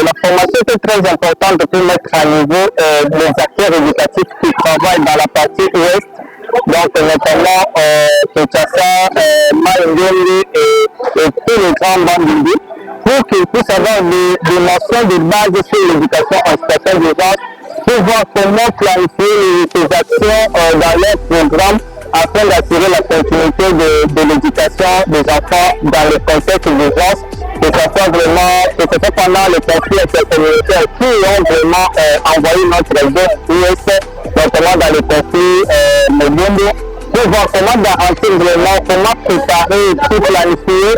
la formation est très importante pour mettre à niveau les acteurs éducatifs qui travaillent dans la partie ouest, donc notamment Kinshasa, Maïngeli et tous les grands Bandindi, pour qu'ils puissent avoir des notions de base sur l'éducation en situation d'urgence, pour voir comment planifier les actions dans leur programme afin d'assurer la continuité de l'éducation des enfants dans le contexte d'urgence, que ce soit pendant les conflits intercommunautaires qui ont vraiment envoyé notre réseau ouest, notamment dans les conflits Mobumbo, pour voir comment garantir vraiment, comment préparer, pour planifier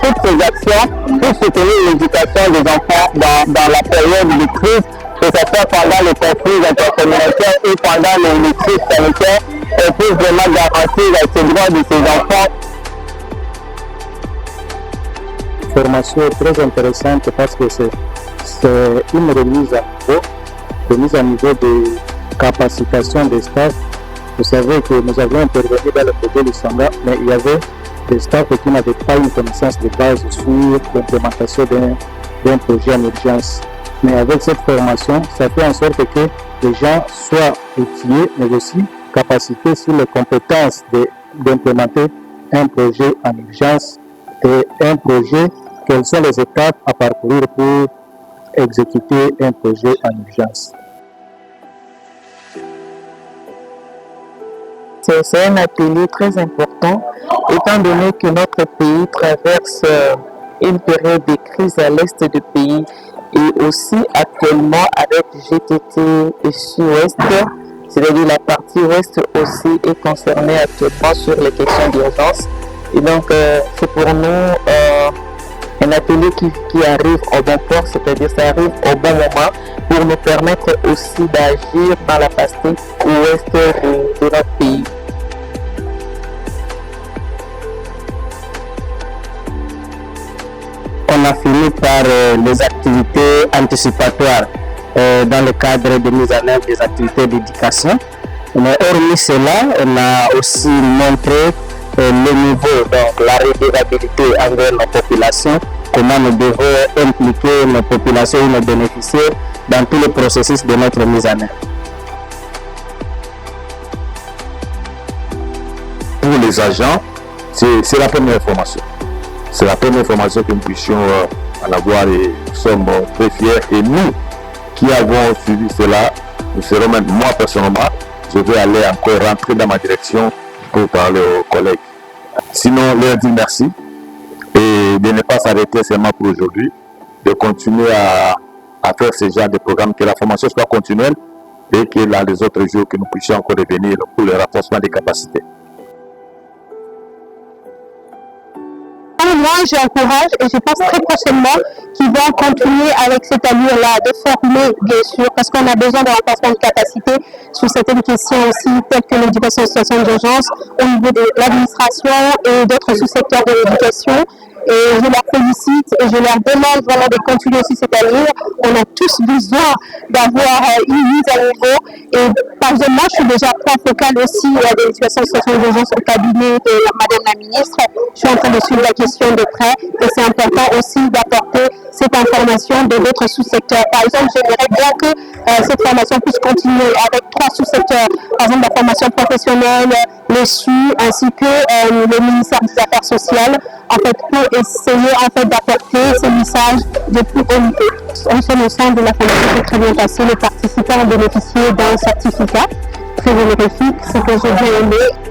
toutes ces actions pour soutenir l'éducation des enfants dans la période de crise, que ce soit pendant les conflits intercommunautaires et pendant les crises sanitaires, et pour vraiment garantir les droits de ces enfants. Formation très intéressante parce que c'est une remise à niveau de capacitation des staffs. Vous savez que nous avions intervenu dans le projet du Sanga, mais il y avait des staffs qui n'avaient pas une connaissance de base sur l'implémentation d'un projet en urgence. Mais avec cette formation, ça fait en sorte que les gens soient outillés, mais aussi capacités sur les compétences d'implémenter un projet en urgence et un projet, quelles sont les étapes à parcourir pour exécuter un projet en urgence. C'est un atelier très important, étant donné que notre pays traverse une période de crise à l'est du pays et aussi actuellement avec GTT et Sud-Ouest, c'est-à-dire la partie ouest aussi est concernée actuellement sur les questions d'urgence. Et donc c'est pour nous un atelier qui arrive au bon port, c'est-à-dire ça arrive au bon moment pour nous permettre aussi d'agir dans la partie ouest de notre pays. On a fini par les activités anticipatoires dans le cadre de mise en œuvre des activités d'éducation. Mais hormis cela, on a aussi montré le niveau, donc la redevabilité envers nos populations, comment nous devons impliquer nos populations et nos bénéficiaires dans tout le processus de notre mise en œuvre. Pour les agents, c'est la première formation. C'est la première formation que nous puissions en avoir et nous sommes très fiers. Et nous qui avons suivi cela, nous serons même, moi personnellement, je vais aller encore rentrer dans ma direction pour parler aux collègues. Sinon, leur dire merci et de ne pas s'arrêter seulement pour aujourd'hui, de continuer à faire ce genre de programme, que la formation soit continuelle et que dans les autres jours, que nous puissions encore revenir pour le renforcement des capacités. Moi, j'encourage et je pense très prochainement qu'ils vont continuer avec cette allure-là, de former, bien sûr, parce qu'on a besoin d'un renforcement de capacité sur certaines questions aussi, telles que l'éducation en situation d'urgence, au niveau de l'administration et d'autres sous-secteurs de l'éducation. Et je leur félicite et je leur demande vraiment de continuer aussi cette allure. On a tous besoin d'avoir une mise à niveau. Et par exemple, moi, je suis déjà point focal aussi de l'éducation en situation d'urgence au cabinet de Madame la Ministre. Je suis en train de suivre la question de près et c'est important aussi d'apporter cette information de d'autres sous-secteurs. Par exemple, j'aimerais bien que cette formation puisse continuer avec 3 sous-secteurs. Par exemple, la formation professionnelle, les SU, ainsi que le ministère des Affaires sociales, en fait, pour essayer en fait d'apporter ce message de plus haut niveau. On se ensemble de la formation s'est très bien passée. Les participants ont bénéficié d'un certificat très honorifique, ce que j'ai bien aimé.